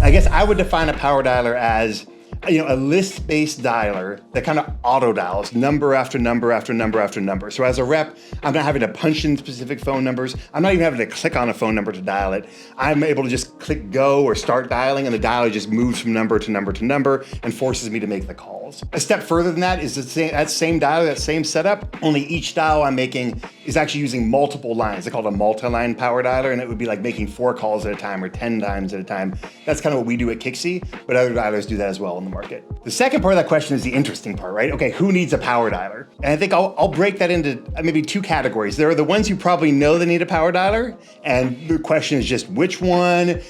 I guess I would define a power dialer as a list-based dialer that kind of auto dials number after number after number after number. So as a rep, I'm not having to punch in specific phone numbers. I'm not even having to click on a phone number to dial it. I'm able to just click go or start dialing, and the dialer just moves from number to number to number and forces me to make the calls. A step further than that is that same dialer, that same setup, only each dial I'm making is actually using multiple lines. They call it a multi-line power dialer, and it would be like making 4 calls at a time or 10 times at a time. That's kind of what we do at Kixie, but other dialers do that as well in the market. The second part of that question is the interesting part, right? Okay, who needs a power dialer? And I think I'll break that into maybe 2 categories. There are the ones who probably know they need a power dialer, and the question is just which one?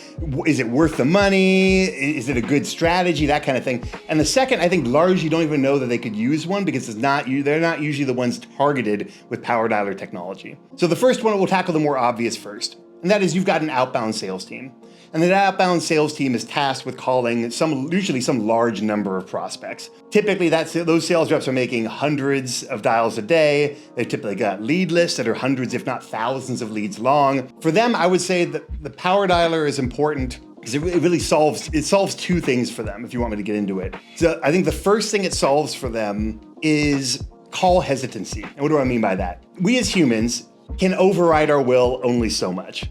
Is it worth the money? Is it a good strategy? That kind of thing. And the second, I think largely don't even know that they could use one because they're not usually the ones targeted with power dialer technology. So the first one, we'll tackle the more obvious first. And that is you've got an outbound sales team. And that outbound sales team is tasked with calling usually some large number of prospects. Typically, those sales reps are making hundreds of dials a day. They've typically got lead lists that are hundreds, if not thousands of leads long. For them, I would say that the power dialer is important because it really solves 2 things for them, if you want me to get into it. So I think the first thing it solves for them is call hesitancy. And what do I mean by that? We as humans can override our will only so much.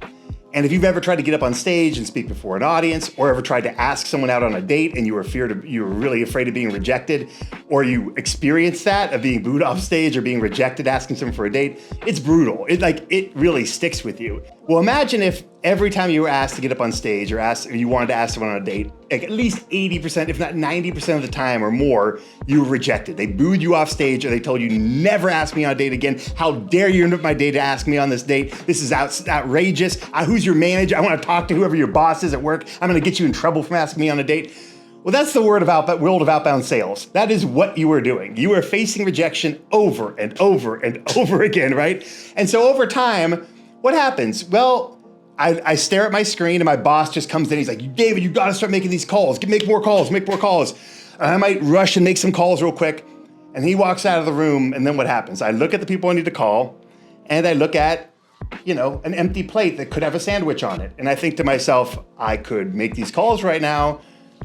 And if you've ever tried to get up on stage and speak before an audience, or ever tried to ask someone out on a date and you were really afraid of being rejected, or you experienced that of being booed off stage or being rejected asking someone for a date, it's brutal. It really sticks with you. Well, imagine if every time you were asked to get up on stage or you wanted to ask someone on a date, like at least 80%, if not 90% of the time or more, you were rejected. They booed you off stage or they told you, never ask me on a date again. How dare you interrupt my date to ask me on this date? This is outrageous. Who's your manager? I want to talk to whoever your boss is at work. I'm going to get you in trouble from asking me on a date. Well, that's the world of outbound sales. That is what you were doing. You were facing rejection over and over and over again, right? And so over time, what happens? Well, I stare at my screen and my boss just comes in. He's like, David, you got to start making these calls. Make more calls. And I might rush and make some calls real quick. And he walks out of the room. And then what happens? I look at the people I need to call and I look at, an empty plate that could have a sandwich on it. And I think to myself, I could make these calls right now,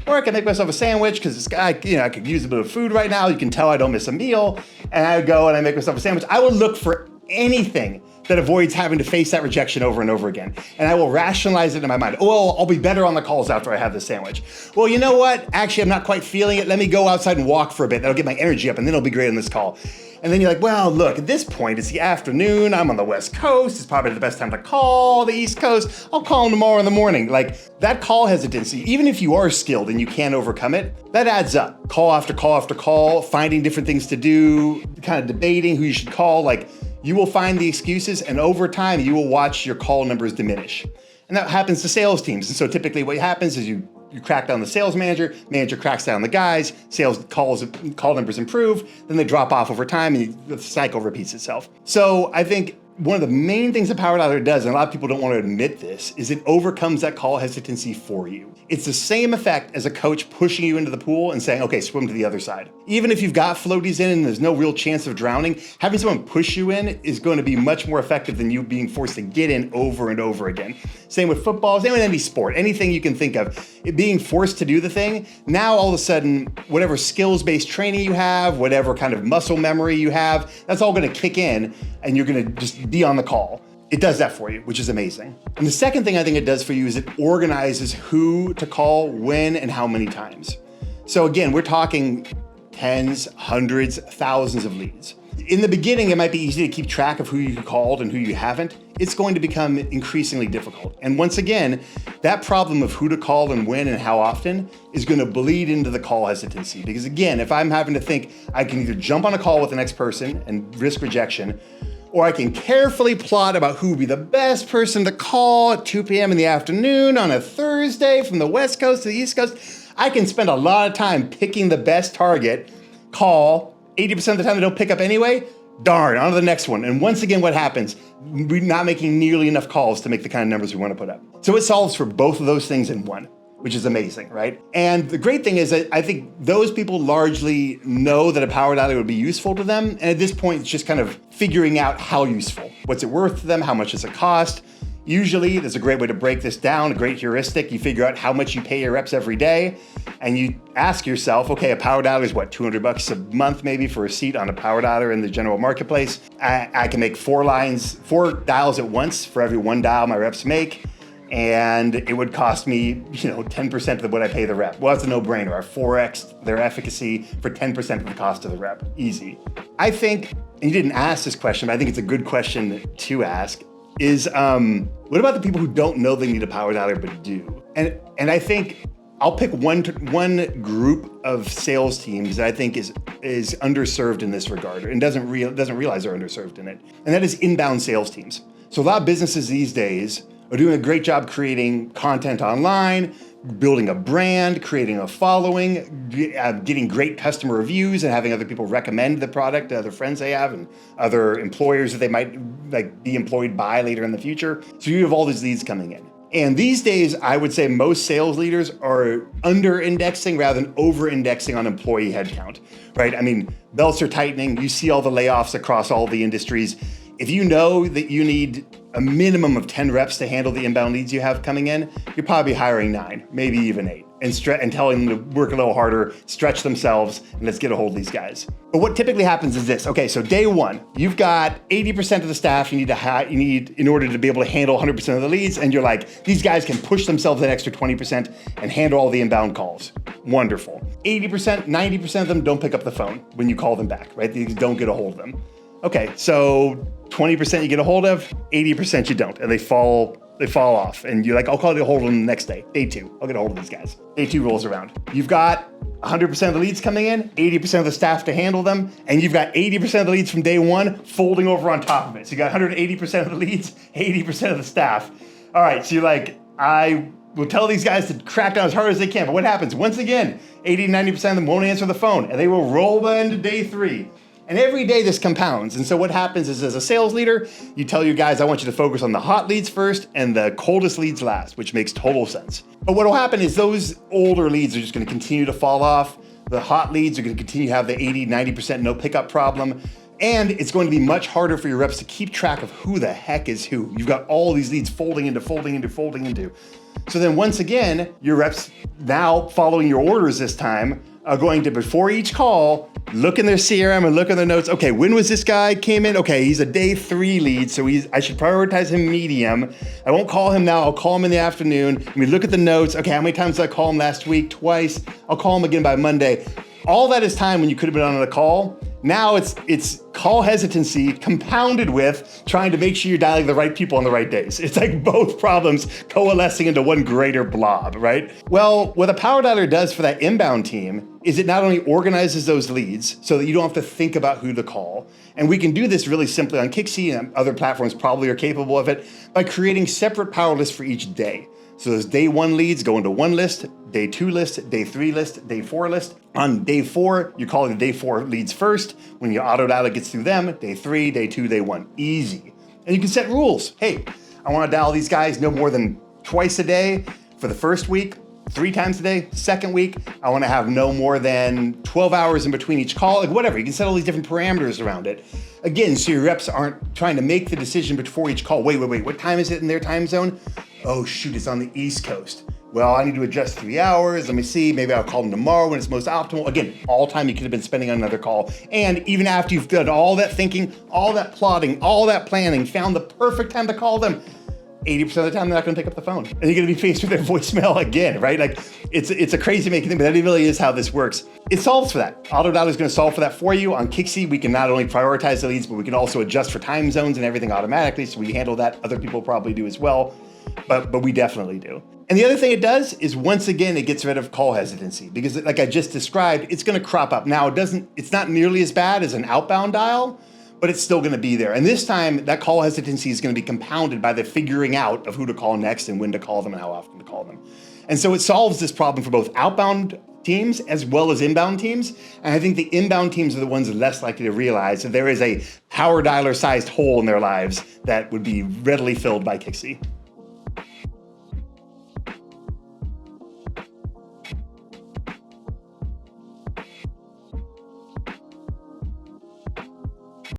or I can make myself a sandwich because this guy, I could use a bit of food right now. You can tell I don't miss a meal. And I go and I make myself a sandwich. I will look for anything that avoids having to face that rejection over and over again. And I will rationalize it in my mind. Oh, I'll be better on the calls after I have the sandwich. Well, you know what? Actually, I'm not quite feeling it. Let me go outside and walk for a bit. That'll get my energy up and then it'll be great on this call. And then you're like, well, look, at this point, it's the afternoon. I'm on the West Coast. It's probably the best time to call the East Coast. I'll call them tomorrow in the morning. Like that call hesitancy, even if you are skilled and you can overcome it, that adds up. Call after call after call, finding different things to do, kind of debating who you should call. You will find the excuses, and over time, you will watch your call numbers diminish. And that happens to sales teams. And so typically what happens is you crack down the sales manager cracks down the guys, call numbers improve, then they drop off over time, and the cycle repeats itself. So I think one of the main things a power dialer does, and a lot of people don't want to admit this, is it overcomes that call hesitancy for you. It's the same effect as a coach pushing you into the pool and saying, okay, swim to the other side. Even if you've got floaties in and there's no real chance of drowning, having someone push you in is going to be much more effective than you being forced to get in over and over again. Same with football, same with any sport, anything you can think of. It being forced to do the thing, now all of a sudden, whatever skills-based training you have, whatever kind of muscle memory you have, that's all going to kick in and you're going to just be on the call. It does that for you, which is amazing. And the second thing I think it does for you is it organizes who to call, when, and how many times. So again, we're talking tens, hundreds, thousands of leads. In the beginning, it might be easy to keep track of who you called and who you haven't. It's going to become increasingly difficult. And once again, that problem of who to call and when and how often is going to bleed into the call hesitancy. Because again, if I'm having to think, I can either jump on a call with the next person and risk rejection, or I can carefully plot about who would be the best person to call at 2 p.m. in the afternoon on a Thursday from the West Coast to the East Coast. I can spend a lot of time picking the best target, call, 80% of the time they don't pick up anyway, darn, on to the next one. And once again, what happens? We're not making nearly enough calls to make the kind of numbers we want to put up. So it solves for both of those things in one, which is amazing, right? And the great thing is that I think those people largely know that a power dialer would be useful to them. And at this point, it's just kind of figuring out how useful. What's it worth to them? How much does it cost? Usually, there's a great way to break this down, a great heuristic. You figure out how much you pay your reps every day, and you ask yourself, okay, a power dialer is what, $200 a month maybe for a seat on a power dialer in the general marketplace. I can make 4 dials at once for every 1 dial my reps make, and it would cost me, 10% of what I pay the rep. Well, that's a no-brainer. I 4x their efficacy for 10% of the cost of the rep. Easy. I think, and you didn't ask this question, but I think it's a good question to ask, is what about the people who don't know they need a power dialer but do? And I think I'll pick one group of sales teams that I think is underserved in this regard and doesn't realize they're underserved in it, and that is inbound sales teams. So a lot of businesses these days are doing a great job creating content online, building a brand, creating a following, getting great customer reviews and having other people recommend the product to other friends they have and other employers that they might be employed by later in the future. So you have all these leads coming in. And these days, I would say most sales leaders are under-indexing rather than over-indexing on employee headcount, right? I mean, belts are tightening. You see all the layoffs across all the industries. If you know that you need a minimum of 10 reps to handle the inbound leads you have coming in, you're probably hiring 9, maybe even 8, and telling them to work a little harder, stretch themselves, and let's get a hold of these guys. But what typically happens is this. Okay, so day 1, you've got 80% of the staff you need in order to be able to handle 100% of the leads, and you're like, these guys can push themselves that extra 20% and handle all the inbound calls. Wonderful. 80%, 90% of them don't pick up the phone when you call them back, right? They don't get a hold of them. Okay, so 20% you get a hold of, 80% you don't, and they fall off. And you're like, I'll call you a hold of them the next day. Day 2, I'll get a hold of these guys. Day 2 rolls around. You've got 100% of the leads coming in, 80% of the staff to handle them, and you've got 80% of the leads from day 1 folding over on top of it. So you got 180% of the leads, 80% of the staff. All right, so you're like, I will tell these guys to crack down as hard as they can. But what happens? Once again, 80, 90% of them won't answer the phone, and they will roll into day 3. And every day this compounds. And so what happens is, as a sales leader, you tell your guys, I want you to focus on the hot leads first and the coldest leads last, which makes total sense. But what will happen is those older leads are just going to continue to fall off. The hot leads are going to continue to have the 80, 90% no pickup problem. And it's going to be much harder for your reps to keep track of who the heck is who. You've got all these leads folding into. So then once again, your reps, now following your orders this time, are going to, before each call, look in their CRM and look in their notes. Okay, when was this guy came in? Okay, he's a day 3 lead, so I should prioritize him medium. I won't call him now, I'll call him in the afternoon. And we look at the notes. Okay, how many times did I call him last week? Twice. I'll call him again by Monday. All that is time when you could have been on a call. Now it's call hesitancy compounded with trying to make sure you're dialing the right people on the right days. It's like both problems coalescing into one greater blob, right? Well, what a power dialer does for that inbound team is it not only organizes those leads so that you don't have to think about who to call, and we can do this really simply on Kixie, and other platforms probably are capable of it, by creating separate power lists for each day. So those day 1 leads go into one list, day 2 list, day 3 list, day 4 list. On day 4, you're calling the day 4 leads first. When your Autodialer gets through them, day 3, day 2, day 1. Easy. And you can set rules. Hey, I want to dial these guys no more than twice a day for the first week, 3 times a day. Second week, I want to have no more than 12 hours in between each call, like whatever. You can set all these different parameters around it. Again, so your reps aren't trying to make the decision before each call. Wait, what time is it in their time zone? Oh shoot, it's on the East Coast. Well, I need to adjust 3 hours. Let me see, maybe I'll call them tomorrow when it's most optimal. Again, all time you could have been spending on another call. And even after you've done all that thinking, all that plotting, all that planning, found the perfect time to call them, 80% of the time they're not gonna pick up the phone. And you're gonna be faced with their voicemail again, right? Like it's a crazy making thing, but that really is how this works. It solves for that. Autodialer is gonna solve for that for you. On Kixie, we can not only prioritize the leads, but we can also adjust for time zones and everything automatically. So we handle that. Other people probably do as well, but we definitely do. And the other thing it does is, once again, it gets rid of call hesitancy, because like I just described, it's gonna crop up. Now it's not nearly as bad as an outbound dial, but it's still gonna be there. And this time, that call hesitancy is gonna be compounded by the figuring out of who to call next and when to call them and how often to call them. And so it solves this problem for both outbound teams as well as inbound teams. And I think the inbound teams are the ones less likely to realize that there is a power dialer sized hole in their lives that would be readily filled by Kixie.